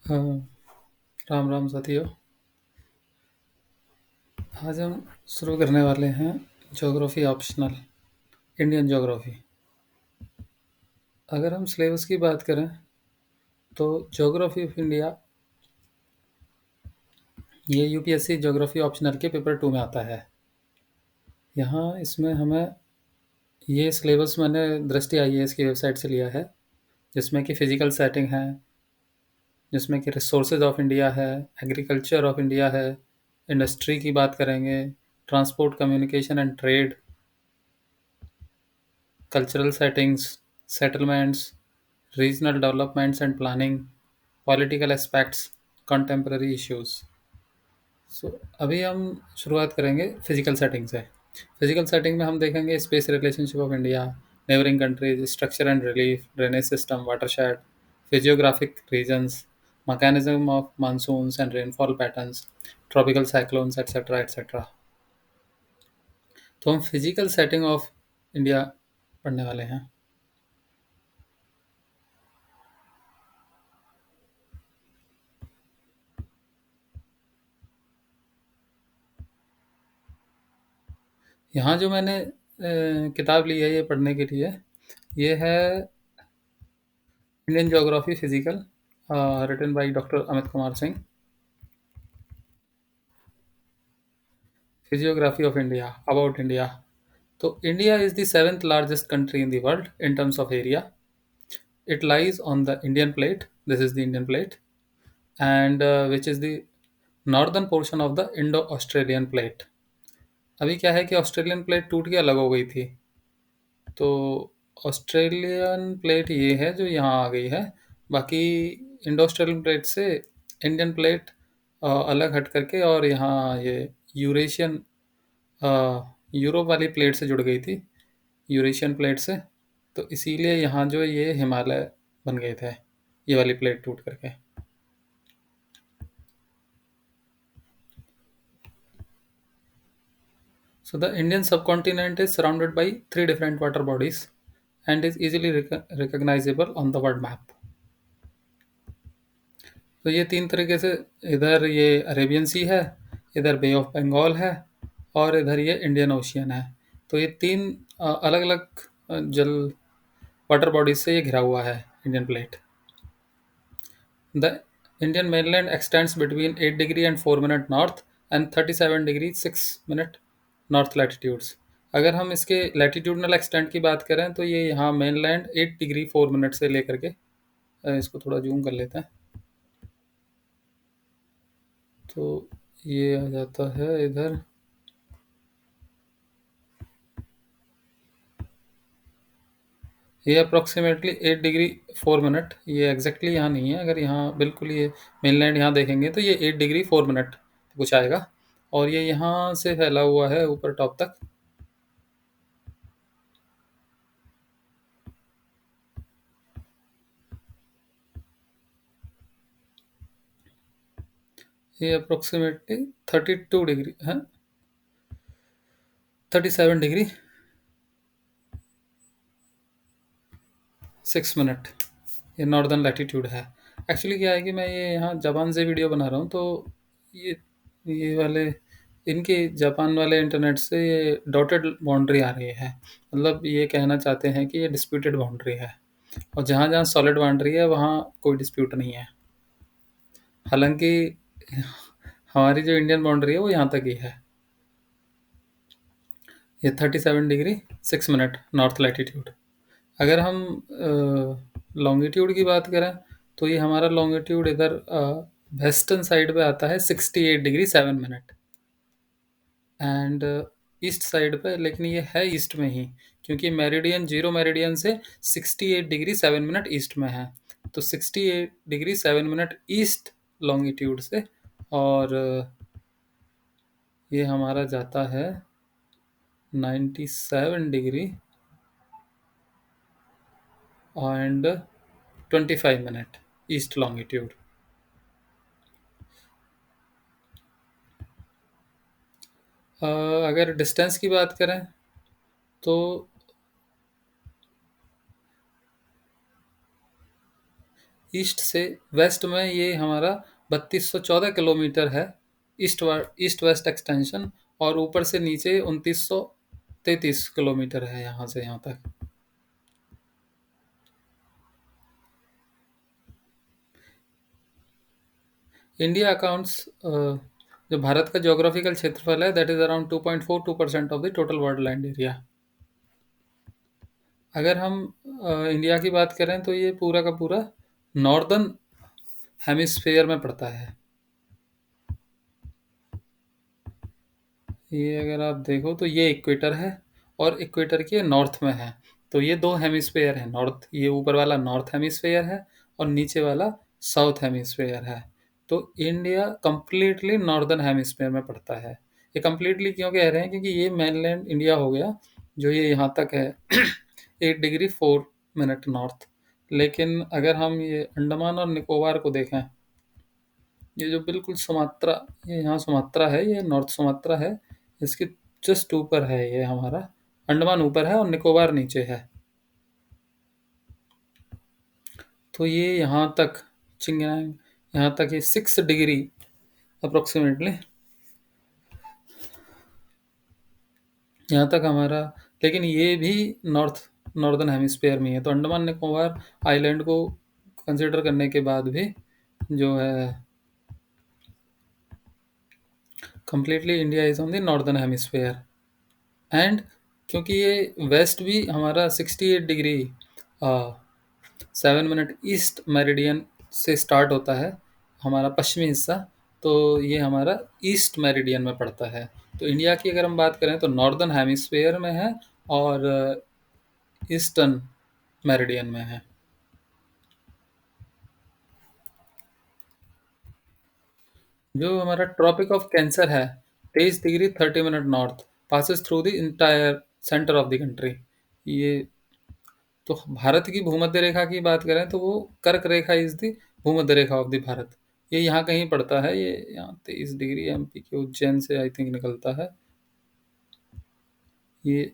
हाँ, राम राम साथियों। आज हम शुरू करने वाले हैं ज्योग्राफी ऑप्शनल, इंडियन ज्योग्राफी। अगर हम सिलेबस की बात करें तो ज्योग्राफी ऑफ इंडिया ये यूपीएससी ज्योग्राफी ऑप्शनल के पेपर 2 में आता है। यहाँ इसमें हमें ये सिलेबस मैंने दृष्टि आईएएस की वेबसाइट से लिया है, जिसमें कि फिजिकल सेटिंग है, जिसमें कि रिसोर्सेज ऑफ इंडिया है, एग्रीकल्चर ऑफ इंडिया है, इंडस्ट्री की बात करेंगे, transport communication and trade, cultural settings, settlements, regional developments and planning, political aspects, contemporary issues. So अभी हम शुरुआत करेंगे फिजिकल सेटिंग से। फिजिकल सेटिंग में हम देखेंगे space relationship of India, neighbouring countries, structure and relief, drainage system, watershed, physiographic regions, mechanism of monsoons and rainfall patterns, tropical cyclones, etc. etc. तो हम फिजिकल सेटिंग ऑफ इंडिया पढ़ने वाले हैं। यहाँ जो मैंने किताब ली है ये पढ़ने के लिए, ये है Indian geography physical, written by doctor Amit Kumar Singh. Physiography of India, about India. तो India is the seventh largest country in the world in terms of area. It lies on the Indian plate, this is the Indian plate, and which is the northern portion of the Indo Australian plate. अभी क्या है कि Australian plate टूट के अलग हो गई थी, तो ऑस्ट्रेलियन प्लेट ये है जो यहाँ आ गई है। बाकी इंडो ऑस्ट्रेलियन प्लेट से इंडियन प्लेट अलग हट करके और यहाँ ये यूरेशियन, यूरोप वाली प्लेट से जुड़ गई थी, यूरेशियन प्लेट से। तो इसीलिए यहाँ जो ये हिमालय बन गए थे, ये वाली प्लेट टूट करके। So the Indian subcontinent is surrounded by three different water bodies and is easily recognizable on the world map. तो ये तीन तरीके से, इधर ये अरेबियन सी है, इधर बे ऑफ बंगाल है, और इधर ये इंडियन ओशियन है। तो ये तीन अलग अलग जल वाटर बॉडीज से ये घिरा हुआ है Indian plate. The Indian mainland x tends between 8 degree and 4 minute north and 37 degree 6 minute north latitudes. अगर हम इसके लैटिट्यूडनल एक्सटेंट की बात करें तो ये यहाँ मेनलैंड 8 डिग्री 4 मिनट से लेकर के, इसको थोड़ा जूम कर लेते हैं, तो ये आ जाता है इधर। ये अप्रोक्सीमेटली 8 डिग्री 4 मिनट, ये एग्जैक्टली यहाँ नहीं है। अगर यहाँ बिल्कुल ये मेनलैंड यहाँ देखेंगे तो ये 8 डिग्री 4 मिनट कुछ आएगा, और ये यहाँ से फैला हुआ है ऊपर टॉप तक। ये अप्रोक्सीमेटली 32 डिग्री है, 37 डिग्री 6 मिनट, ये नॉर्दर्न लैटिट्यूड है। एक्चुअली क्या है कि मैं ये यहाँ जापान से वीडियो बना रहा हूँ, तो ये वाले इनके जापान वाले इंटरनेट से ये डॉटेड बाउंड्री आ रही है। मतलब ये कहना चाहते हैं कि ये डिस्प्यूटेड बाउंड्री है, और जहाँ जहाँ सॉलिड बाउंड्री है वहाँ कोई डिस्प्यूट नहीं है। हालांकि हमारी जो इंडियन बाउंड्री है वो यहाँ तक ही है। ये 37 डिग्री 6 मिनट नॉर्थ लैटिट्यूड। अगर हम लॉन्गिट्यूड की बात करें तो ये हमारा लॉन्गिट्यूड इधर वेस्टर्न साइड पे आता है 68 degree 7 minute, and east side पे, लेकिन ये है ईस्ट में ही, क्योंकि मेरिडियन, जीरो मेरिडियन से 68 डिग्री 7 मिनट ईस्ट में है। तो 68 डिग्री 7 मिनट ईस्ट लॉन्गिट्यूड से, और ये हमारा जाता है 97 degree and 25 minute east longitude. अगर डिस्टेंस की बात करें तो ईस्ट से वेस्ट में ये हमारा 3214 किलोमीटर है, ईस्ट वेस्ट एक्सटेंशन। और ऊपर से नीचे 2933 किलोमीटर है यहाँ से यहाँ तक। इंडिया अकाउंट्स जो भारत का ज्योग्राफिकल क्षेत्रफल है, that is around 2.42% of the total world land area. अगर हम इंडिया की बात करें तो ये पूरा का पूरा नॉर्दर्न हेमिस्फेयर में पड़ता है। ये अगर आप देखो तो ये इक्वेटर है और इक्वेटर के नॉर्थ में है। तो ये दो हेमिस्फेयर है, नॉर्थ, ये ऊपर वाला नॉर्थ हेमिस्फेयर है और नीचे वाला साउथ हेमिस्फेयर है। तो इंडिया कंप्लीटली नॉर्दर्न हेमिस्फेयर में पड़ता है। ये कंप्लीटली क्यों कह रहे हैं, क्योंकि ये मेनलैंड इंडिया हो गया जो ये यहाँ तक है 8 डिग्री 4 मिनट नॉर्थ। लेकिन अगर हम ये अंडमान और निकोबार को देखें, ये जो बिल्कुल सुमात्रा, ये यहाँ सुमात्रा है, ये नॉर्थ सुमात्रा है, इसके जस्ट ऊपर है ये हमारा अंडमान, ऊपर है और निकोबार नीचे है। तो ये यहाँ तक चिंगनांग, यहाँ तक ये 6 डिग्री अप्रोक्सीमेटली, यहाँ तक हमारा। लेकिन ये भी नॉर्दर्न हेमिस्फेयर में है। तो अंडमान निकोबार आइलैंड को कंसिडर करने के बाद भी जो है completely India is on the northern hemisphere. And क्योंकि ये वेस्ट भी हमारा 68 डिग्री 7 मिनट ईस्ट मेरिडियन से स्टार्ट होता है, हमारा पश्चिमी हिस्सा। तो ये हमारा ईस्ट मेरिडियन में पड़ता है। तो इंडिया की अगर हम बात करें तो नॉर्दर्न हेमिस्फेयर में है और ईस्टर्न मेरिडियन में है। जो हमारा ट्रॉपिक ऑफ कैंसर है, 23 degree 30 minute north, passes through the entire centre of the country. ये तो भारत की भूमध्य रेखा की बात करें तो वो कर्क रेखा इज द भूमध्य रेखा ऑफ द भारत। ये यहाँ कहीं पड़ता है, ये यहाँ 23 डिग्री एमपी के उज्जैन से आई थिंक निकलता है। ये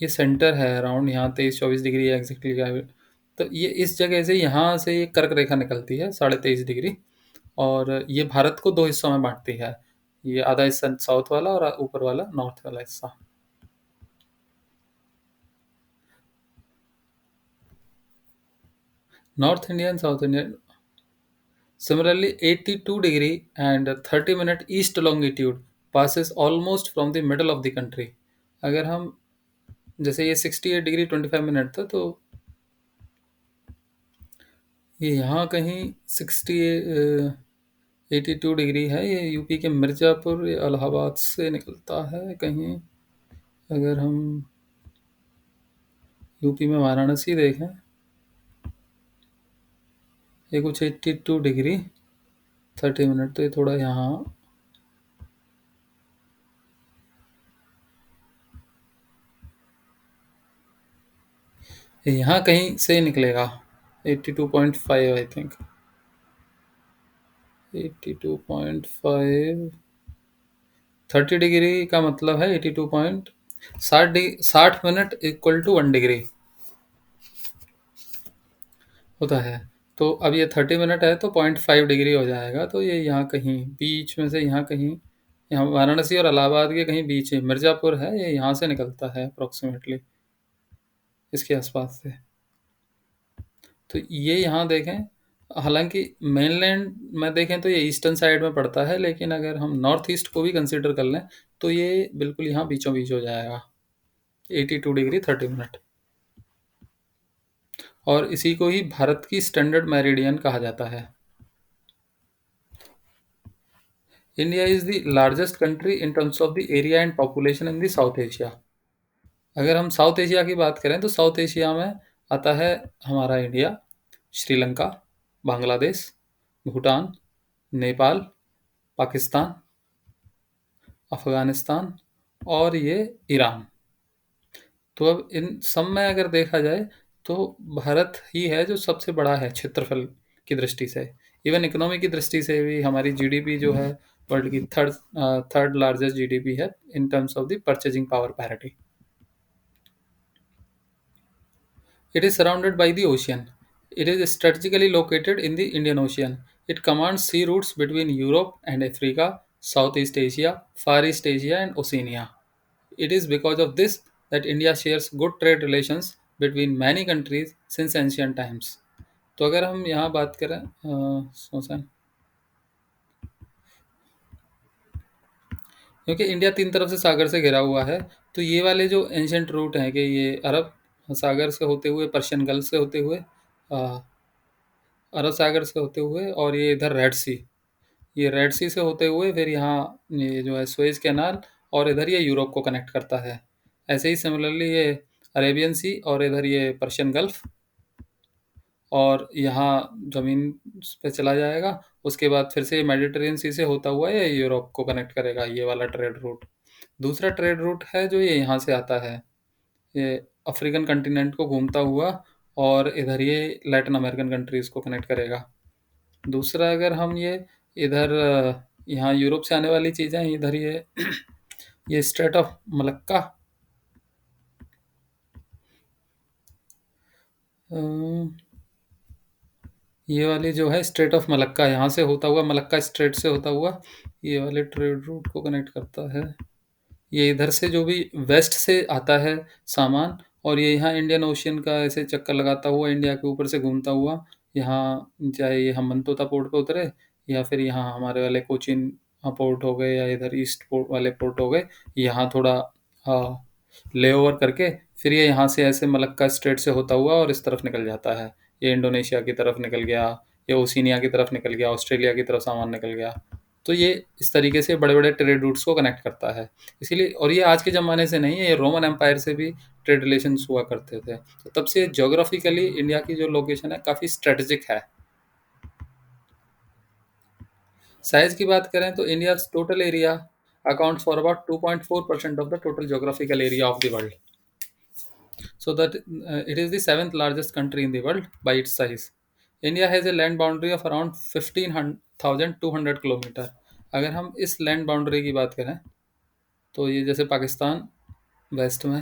ये सेंटर है अराउंड यहाँ 23-24 डिग्री एग्जैक्टली का। तो ये इस जगह से, यहाँ से ये कर्क रेखा निकलती है 23.5 डिग्री, और ये भारत को दो हिस्सों में बांटती है। ये आधा हिस्सा साउथ वाला और ऊपर वाला नॉर्थ वाला हिस्सा। North Indian south Indian Similarly, 82 degree and 30 minute east longitude passes almost from the middle of the country. अगर हम, जैसे ये 68 डिग्री 25 मिनट था, तो ये यहाँ कहीं 82 डिग्री है। ये यूपी के मिर्ज़ापुर या इलाहाबाद से निकलता है कहीं। अगर हम यूपी में वाराणसी देखें, ये कुछ 82 डिग्री 30 मिनट, तो ये थोड़ा यहाँ, ये यहाँ कहीं से निकलेगा 82.5 आई थिंक। 82.5, 30 डिग्री का मतलब है 60 मिनट इक्वल टू 1 डिग्री होता है। तो अब ये 30 मिनट है तो 0.5 डिग्री हो जाएगा। तो ये यहाँ कहीं बीच में से, यहाँ कहीं, यहाँ वाराणसी और इलाहाबाद के कहीं बीच में मिर्ज़ापुर है, ये यहाँ से निकलता है अप्रोक्सीमेटली, इसके आसपास से। तो ये यहाँ देखें, हालांकि मेनलैंड में देखें तो ये ईस्टर्न साइड में पड़ता है, लेकिन अगर हम नॉर्थ ईस्ट को भी कंसिडर कर लें तो ये बिल्कुल यहाँ बीचों बीच हो जाएगा 82 डिग्री 30 मिनट। और इसी को ही भारत की स्टैंडर्ड मेरिडियन कहा जाता है। India is the largest country in terms of the area and population in the south Asia. अगर हम साउथ एशिया की बात करें तो साउथ एशिया में आता है हमारा इंडिया, श्रीलंका, बांग्लादेश, भूटान, नेपाल, पाकिस्तान, अफ़गानिस्तान और ये ईरान। तो अब इन सब में अगर देखा जाए तो भारत ही है जो सबसे बड़ा है क्षेत्रफल की दृष्टि से। इवन इकोनॉमी की दृष्टि से भी हमारी जीडीपी जो है वर्ल्ड की थर्ड लार्जेस्ट जीडीपी है इन terms of the purchasing power parity. It is surrounded by the ocean. It is strategically located in the Indian Ocean. It commands sea routes between Europe and Africa, Southeast Asia, Far East Asia, and Oceania. It is because of this that India shares good trade relations between many countries since ancient times. तो अगर हम यहाँ बात करें सोचें, क्योंकि India तीन तरफ से सागर से घिरा हुआ है, तो ये वाले जो एंशियंट रूट हैं कि ये अरब सागर से होते हुए, पर्शियन गल्फ से होते हुए, अ, अरब सागर से होते हुए, और ये इधर रेड सी, ये रेड सी से होते हुए फिर यहाँ ये जो है सुएज कैनाल, और इधर ये यूरोप को कनेक्ट करता है। ऐसे ही सिमिलरली ये अरेबियन सी, और इधर ये पर्शियन गल्फ, और यहाँ ज़मीन पे चला जाएगा। उसके बाद फिर से मेडिटेरियन सी से होता हुआ ये यूरोप को कनेक्ट करेगा, ये वाला ट्रेड रूट। दूसरा ट्रेड रूट है जो ये यहाँ से आता है, ये अफ्रीकन कंटिनेंट को घूमता हुआ, और इधर ये लैटिन अमेरिकन कंट्रीज़ को कनेक्ट करेगा। दूसरा अगर हम ये इधर यहाँ यूरोप से आने वाली चीज़ें इधर ये ये स्ट्रेट ऑफ मलक्का, अ, ये वाली जो है स्ट्रेट ऑफ मलक्का, यहाँ से होता हुआ मलक्का स्ट्रेट से होता हुआ ये वाले ट्रेड रूट को कनेक्ट करता है। ये इधर से जो भी वेस्ट से आता है सामान, और ये यहाँ इंडियन ओशियन का ऐसे चक्कर लगाता हुआ इंडिया के ऊपर से घूमता हुआ यहाँ, चाहे ये हम्बनतोता पोर्ट पे उतरे, या फिर यहाँ हमारे वाले कोचिन पोर्ट हो गए, या इधर ईस्ट पोर्ट वाले पोर्ट हो गए, यहाँ थोड़ा ले ओवर करके फिर ये यहाँ से ऐसे मलक्का स्ट्रेट से होता हुआ और इस तरफ निकल जाता है। ये इंडोनेशिया की तरफ निकल गया, ये ओशिनिया की तरफ निकल गया, ऑस्ट्रेलिया की तरफ सामान निकल गया। तो ये इस तरीके से बड़े-बड़े ट्रेड रूट्स को कनेक्ट करता है। इसीलिए, और ये आज के ज़माने से नहीं है, ये रोमन एम्पायर से भी ट्रेड रिलेशंस हुआ करते थे। तो तब से ज्योग्राफिकली इंडिया की जो लोकेशन है काफ़ी स्ट्रेटेजिक है। साइज़ की बात करें तो India's total area accounts for about 2.4% of the total geographical area of the world. So that it is the seventh largest country in the world by its size. India has a land boundary of around 15,200 kilometre. अगर हम इस land boundary की बात करें तो ये जैसे Pakistan waste में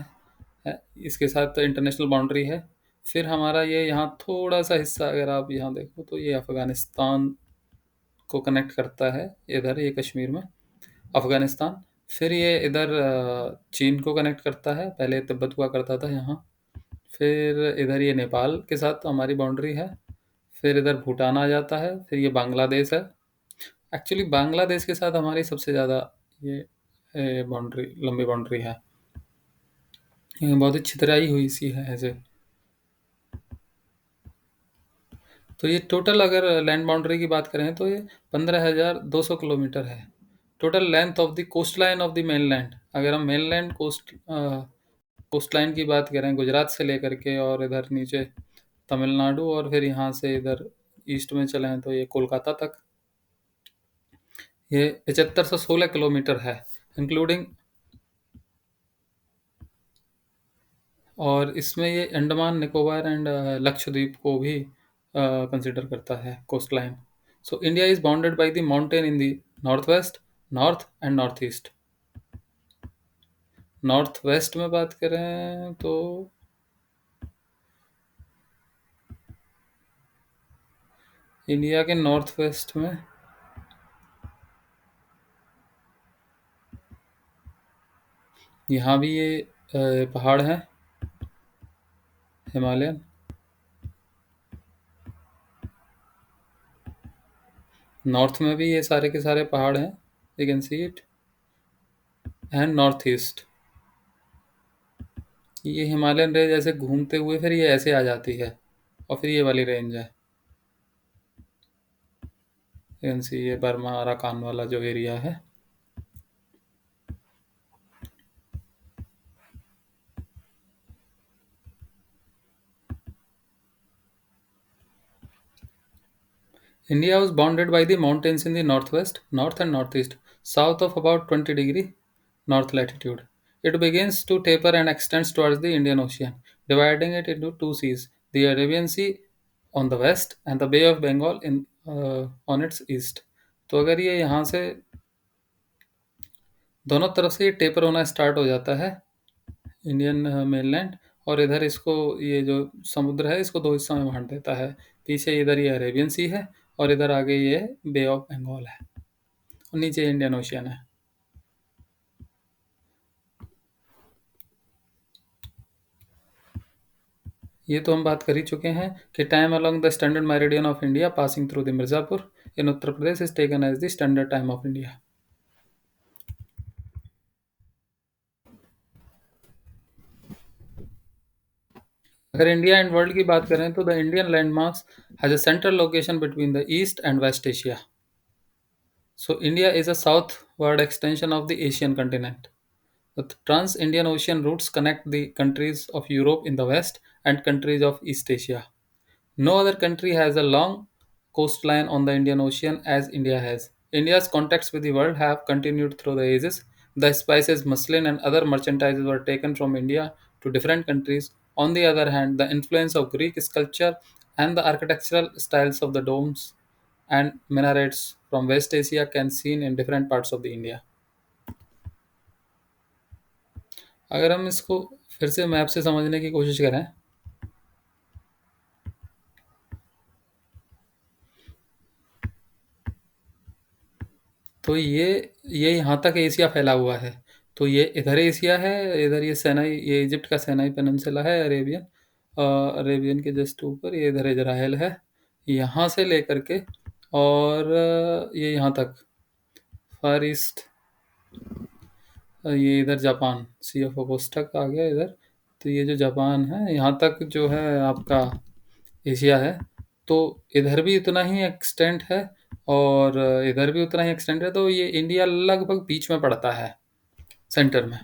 है, इसके साथ इंटरनेशनल बाउंड्री है। फिर हमारा ये यहाँ थोड़ा सा हिस्सा अगर आप यहाँ देखो तो ये अफ़गानिस्तान को कनेक्ट करता है, इधर ये कश्मीर में अफ़गानिस्तान। फिर ये इधर चीन को कनेक्ट करता है, पहले तिब्बत हुआ करता था यहाँ। फिर इधर ये नेपाल के साथ हमारी बाउंड्री है। फिर इधर भूटान आ जाता है, फिर ये बांग्लादेश है। एक्चुअली बांग्लादेश के साथ हमारी सबसे ज़्यादा ये बाउंड्री, लंबी बाउंड्री है। ये बहुत ही छितराई हुई सी है ऐसे। तो ये टोटल अगर लैंड बाउंड्री की बात करें तो ये 15,200 किलोमीटर है। Total length of the coastline of the mainland, अगर हम मेनलैंड कोस्ट लाइन की बात करें गुजरात से लेकर के और इधर नीचे तमिलनाडु, और फिर यहाँ से इधर ईस्ट में चलें तो ये कोलकाता तक, ये 7516 किलोमीटर है इंक्लूडिंग। और इसमें ये अंडमान निकोबार एंड लक्षद्वीप को भी कंसिडर करता है coastline. So India is bounded by the mountain in the north west, north and north east. North west में बात करें तो इंडिया के नॉर्थ वेस्ट में यहाँ भी ये पहाड़ हैं हिमालयन। नॉर्थ में भी ये सारे के सारे पहाड़ हैं, you can see it. And north east ये हिमालयन रेंज ऐसे घूमते हुए फिर ये ऐसे आ जाती है, और फिर ये वाली रेंज है, यू कैन सी, ये बर्मा अराकान वाला जो एरिया है। India was bounded by the mountains in the northwest, north and northeast, south of about 20° north latitude. It begins to taper and extends towards the Indian Ocean, dividing it into two seas, the Arabian Sea on the west and the Bay of Bengal on its east. तो अगर ये यहाँ से दोनों तरफ से ये taper होना स्टार्ट हो जाता है इंडियन मेनलैंड, और इधर इसको ये जो समुद्र है इसको दो हिस्सों में बांट देता है। पीछे इधर ये अरेबियन सी है और इधर आगे ये बे ऑफ बंगाल है और नीचे इंडियन ओशियन है। ये तो हम बात कर ही चुके हैं कि time along the standard meridian of India passing through the Mirzapur in Uttar Pradesh is taken as the standard time of India. अगर इंडिया एंड वर्ल्ड की बात करें तो the Indian landmarks has a central location between the east and west Asia. So India is a southward extension of the Asian continent. The trans-Indian Ocean routes connect the countries of Europe in the west and countries of East Asia. No other country has a long coastline on the Indian Ocean as India has. India's contacts with the world have continued through the ages. The spices, muslin, and other merchandises were taken from India to different countries. On the other hand, the influence of Greek sculpture and the architectural styles of the domes and minarets from West Asia can seen in different parts of the India. अगर हम इसको फिर से map से समझने की कोशिश करें तो ये यहाँ तक एशिया फैला हुआ है। तो ये इधर एशिया है, इधर ये सैनाई, ये इजिप्ट का सैनाई पेनिनसुला है, अरेबियन के जस्ट ऊपर ये इधर इजराइल है, यहाँ से लेकर के और ये यहाँ तक फार ईस्ट, ये इधर जापान, सी ऑफ अगोस्टा आ गया इधर। तो ये जो जापान है यहाँ तक जो है आपका एशिया है। तो इधर भी उतना ही एक्सटेंट है और इधर भी उतना ही एक्सटेंट है। तो ये इंडिया लगभग बीच में पड़ता है, सेंटर में।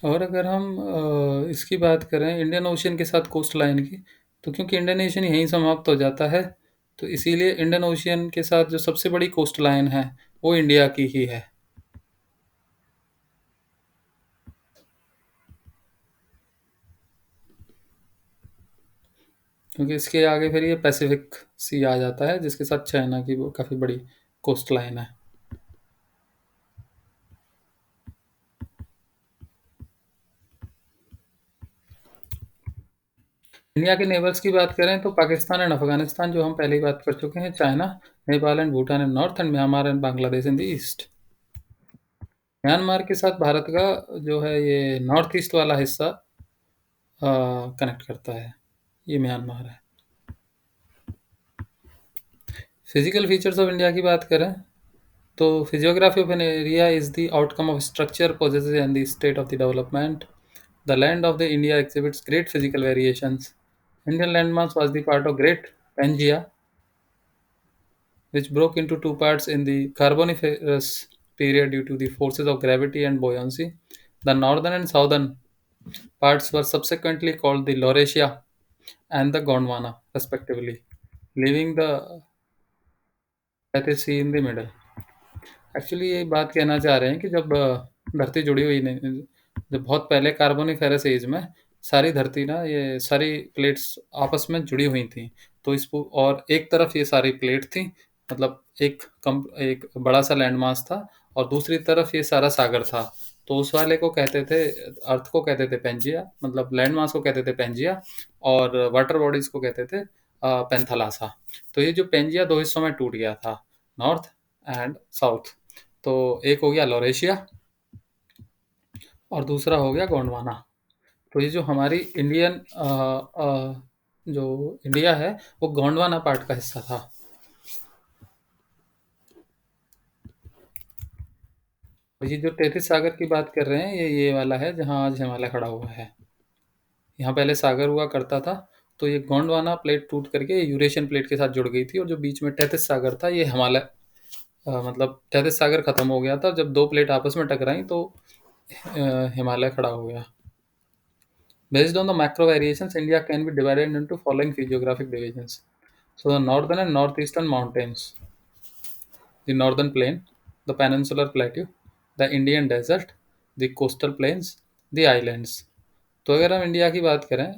और अगर हम इसकी बात करें इंडियन ओशियन के साथ कोस्ट लाइन की, तो क्योंकि इंडियन ओशियन यहीं समाप्त हो जाता है, तो इसीलिए इंडियन ओशियन के साथ जो सबसे बड़ी कोस्ट लाइन है वो इंडिया की ही है। क्योंकि इसके आगे फिर ये पैसिफिक सी आ जाता है जिसके साथ चाइना की वो काफ़ी बड़ी कोस्ट लाइन है। इंडिया के नेबर्स की बात करें तो पाकिस्तान एंड अफगानिस्तान जो हम पहले ही बात कर चुके हैं, China, Nepal and Bhutan and north, and Myanmar and Bangladesh in the east. Myanmar के साथ भारत का जो है ये नॉर्थ ईस्ट वाला हिस्सा कनेक्ट करता है, ये म्यांमार है। फिजिकल फीचर्स ऑफ इंडिया की बात करें तो physiography of an area is the outcome of structure possesses and the state of the development. The land of the India exhibits great physical variations. Indian landmass was the part of Great Pangaea, which broke into two parts in the Carboniferous period due to the forces of gravity and buoyancy. The northern and southern parts were subsequently called the Laurasia and the Gondwana, respectively, leaving the Tethys Sea in the middle. Actually ये बात कहना चाह रहे हैं कि जब धरती जुड़ी हुई नहीं, जब बहुत पहले कार्बोनिफेरस एज में सारी धरती ना ये सारी प्लेट्स आपस में जुड़ी हुई थी। तो इस और एक तरफ ये सारी प्लेट थी, मतलब एक बड़ा सा लैंड मास था और दूसरी तरफ ये सारा सागर था। तो उस वाले को कहते थे, अर्थ को कहते थे पेंजिया, मतलब लैंड मास को कहते थे पेंजिया, और वाटर बॉडीज को कहते थे पेंथलासा। तो ये जो पेंजिया दो हिस्सों में टूट गया था, नॉर्थ एंड साउथ। तो एक हो गया लॉरेशिया और दूसरा हो गया गोंडवाना। तो ये जो हमारी जो इंडिया है वो गोंडवाना पार्ट का हिस्सा था। और ये जो टेथिस सागर की बात कर रहे हैं ये वाला है जहाँ आज हिमालय खड़ा हुआ है। यहाँ पहले सागर हुआ करता था। तो ये गोंडवाना प्लेट टूट करके यूरेशियन प्लेट के साथ जुड़ गई थी और जो बीच में टेथिस सागर था ये हिमालय, मतलब टेथिस सागर खत्म हो गया था। जब दो प्लेट आपस में टकराई तो हिमालय खड़ा हो गया। Based on the macro variations, India can be divided into following physiographic divisions. So the northern and northeastern mountains, the northern plain, the peninsular plateau, the Indian desert, the coastal plains, the islands. तो अगर हम India की बात करें,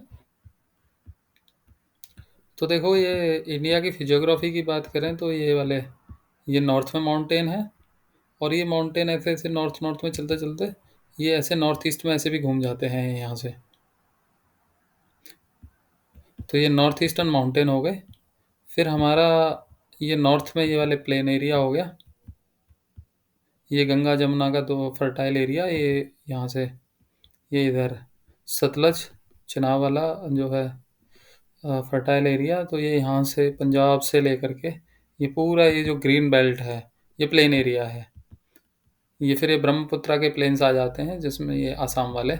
तो देखो ये India की फिजियोग्राफी की बात करें तो ये वाले, ये नॉर्थ में माउंटेन है, और ये माउंटेन ऐसे ऐसे नॉर्थ नॉर्थ में चलते चलते ये ऐसे नॉर्थ ईस्ट में ऐसे भी घूम जाते हैं यहाँ से। तो ये नॉर्थ ईस्टर्न माउंटेन हो गए। फिर हमारा ये नॉर्थ में ये वाले प्लेन एरिया हो गया। ये गंगा जमुना का तो फर्टाइल एरिया, ये यहाँ से ये इधर सतलज चिनाब वाला जो है फर्टाइल एरिया, तो ये यहाँ से पंजाब से लेकर के ये पूरा ये जो ग्रीन बेल्ट है, ये प्लेन एरिया है। ये फिर ये ब्रह्मपुत्रा के प्लेन्स आ जाते हैं जिसमें ये आसाम वाले।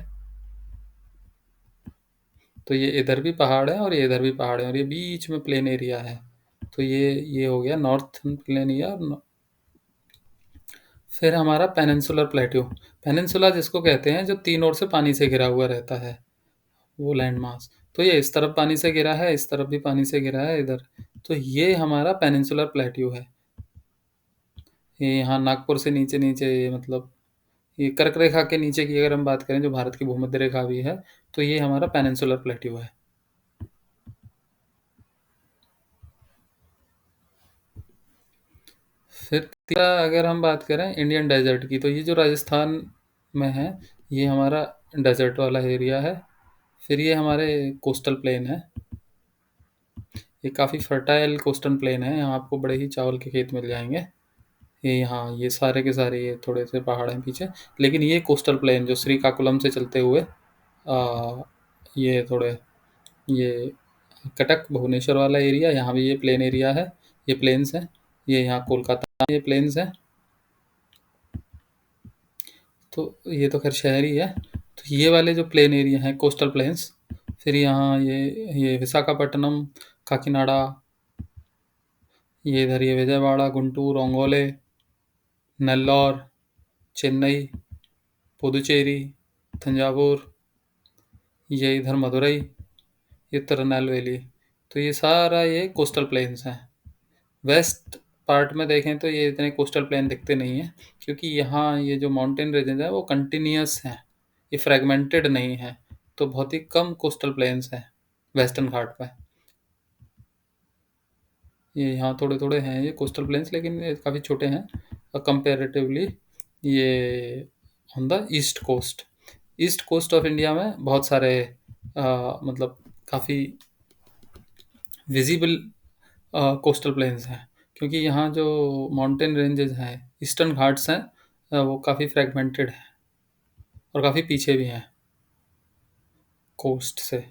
तो ये इधर भी पहाड़ है और ये इधर भी पहाड़ है और ये बीच में प्लेन एरिया है। तो ये हो गया नॉर्थ प्लेन एरिया। फिर हमारा पेनिनसुलर प्लेट्यू, पेनिनसुला जिसको कहते हैं जो तीन ओर से पानी से घिरा हुआ रहता है, वो लैंड मास। तो ये इस तरफ पानी से घिरा है, इस तरफ भी पानी से घिरा है इधर। तो ये हमारा पेनिनसुलर प्लेट्यू है। ये यहाँ नागपुर से नीचे नीचे ये मतलब ये कर्क रेखा के नीचे की अगर हम बात करें जो भारत की भूमध्य रेखा भी है, तो ये हमारा पेनिनसुलर प्लेट्यू है। फिर तीसरा अगर हम बात करें इंडियन डेजर्ट की, तो ये जो राजस्थान में है, ये हमारा डेजर्ट वाला एरिया है। फिर ये हमारे कोस्टल प्लेन है। ये काफ़ी फर्टाइल कोस्टल प्लेन है, यहाँ आपको बड़े ही चावल के खेत मिल जाएंगे। ये यहाँ ये सारे के सारे ये थोड़े से पहाड़ हैं पीछे, लेकिन ये कोस्टल प्लेन जो श्रीकाकुलम से चलते हुए ये थोड़े ये कटक भुवनेश्वर वाला एरिया, यहाँ भी ये प्लेन एरिया है, ये प्लेन्स हैं। ये यहाँ कोलकाता में ये प्लेन्स हैं। तो ये तो खैर शहर ही है। तो ये वाले जो प्लेन एरिया हैं कोस्टल प्लेन्स, फिर यहाँ ये विशाखापट्टनम, काकीनाडा, ये इधर ये विजयवाड़ा, गुंटूर, ओंगोले, नेल्लौर, चेन्नई, पुदुचेरी, तंजावुर, ये इधर मदुरई, ये तिरुनेलवेली। तो ये सारा ये कोस्टल प्लेन्स हैं। वेस्ट पार्ट में देखें तो ये इतने कोस्टल प्लेन दिखते नहीं हैं, क्योंकि यहाँ ये जो माउंटेन रीजन है वो कंटिन्यूअस हैं, ये फ्रेगमेंटेड नहीं है। तो बहुत ही कम कोस्टल प्लेन्स हैं वेस्टर्न घाट पे। ये यहाँ थोड़े थोड़े हैं ये कोस्टल प्लेन्स, लेकिन ये काफ़ी छोटे हैं कंपेरेटिवली। ये on the east coast of India में बहुत सारे मतलब काफ़ी विजिबल कोस्टल प्लेन्स हैं, क्योंकि यहाँ जो माउंटेन रेंजेस हैं, ईस्टर्न घाट्स हैं, वो काफ़ी फ्रेगमेंटेड हैं और काफ़ी पीछे भी हैं कोस्ट से।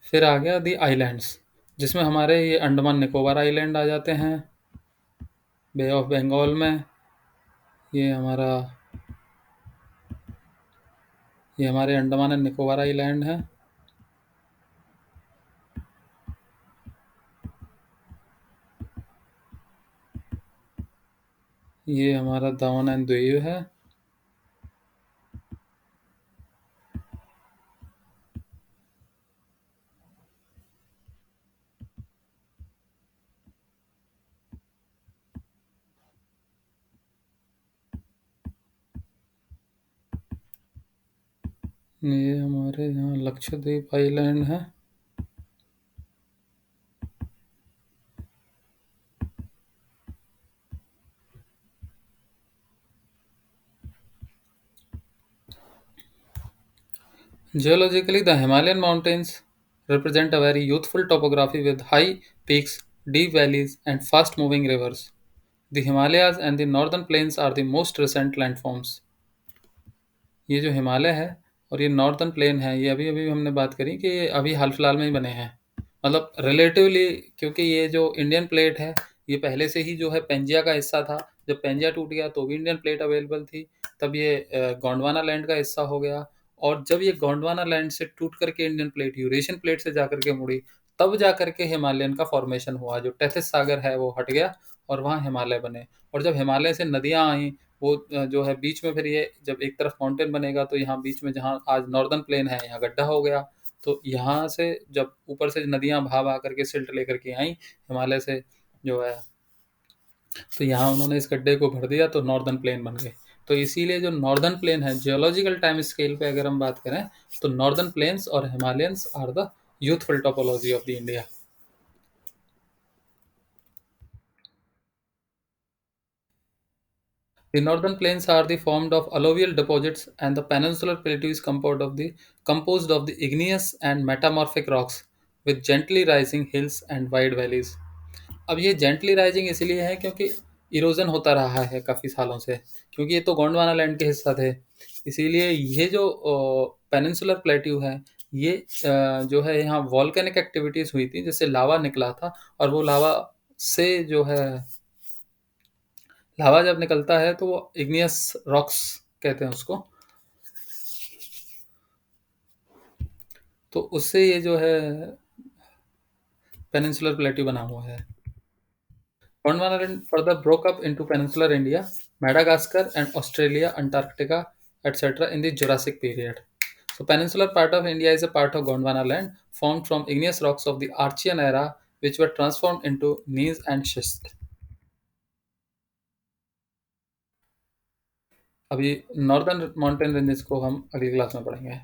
फिर आ गया दी आइलैंड्स, जिसमें हमारे ये अंडमान निकोबार आइलैंड आ जाते हैं बे ऑफ बंगाल में। ये हमारा ये हमारे अंडमान एंड निकोबार आइलैंड हैं। ये हमारा दामन एंड दिउ है। ये हमारे यहाँ लक्षद्वीप आइलैंड है। Geologically, the Himalayan mountains represent a very youthful topography with high peaks, deep valleys, and fast moving rivers. The Himalayas and the northern plains are the most recent landforms. ये जो हिमालय है और ये नॉर्दर्न प्लेन है, ये अभी अभी हमने बात करी कि ये अभी हाल फिलहाल में ही बने हैं, मतलब रिलेटिवली, क्योंकि ये जो इंडियन प्लेट है ये पहले से ही जो है पेंजिया का हिस्सा था। जब पेंजिया टूट गया तो भी इंडियन प्लेट अवेलेबल थी, तब ये गोंडवाना लैंड का हिस्सा हो गया। और जब ये गोंडवाना लैंड से टूट करके इंडियन प्लेट यूरेशियन प्लेट से जा करके मुड़ी, तब जा करके हिमालयन का फॉर्मेशन हुआ। जो टेथिस सागर है वो हट गया और वहाँ हिमालय बने। और जब हिमालय से नदियाँ आई, वो जो है बीच में, फिर ये जब एक तरफ माउंटेन बनेगा तो यहाँ बीच में जहाँ आज नॉर्दर्न प्लेन है यहाँ गड्ढा हो गया। तो यहाँ से जब ऊपर से नदियाँ भा भा करके सिल्ट लेकर के आई हिमालय से जो है, तो यहाँ उन्होंने इस गड्ढे को भर दिया तो नॉर्दर्न प्लेन बन गए। तो इसीलिए जो नॉर्दर्न प्लेन है, जियोलॉजिकल टाइम स्केल पे अगर हम बात करें, तो नॉर्दर्न प्लेन्स और Himalayans are the youthful topology of the India. The northern plains are the formed of alluvial deposits, and the peninsular plateau is composed of the igneous and metamorphic rocks with gently rising hills and wide valleys. अब ये gently rising इसलिए है क्योंकि erosion होता रहा है काफ़ी सालों से, क्योंकि ये तो गोंडवाना लैंड के हिस्सा थे. इसीलिए ये जो पेनिनसुलर प्लेट्यू है, ये जो है यहाँ वॉल्केनिक एक्टिविटीज़ हुई थी, जिससे लावा निकला था. और वो लावा से जो है, लावा जब निकलता है तो वो इग्नियस रॉक्स कहते हैं उसको. तो उससे ये जो है पेनिनसुलर प्लेट्यू बना हुआ है. Gondwana then further broke up into peninsular India, Madagascar, and Australia, Antarctica, etc. in the Jurassic period. So, peninsular part of India is a part of Gondwana land formed from igneous rocks of the Archean era, which were transformed into gneiss and schist. अभी northern mountain ranges को हम अगली class में पढ़ेंगे.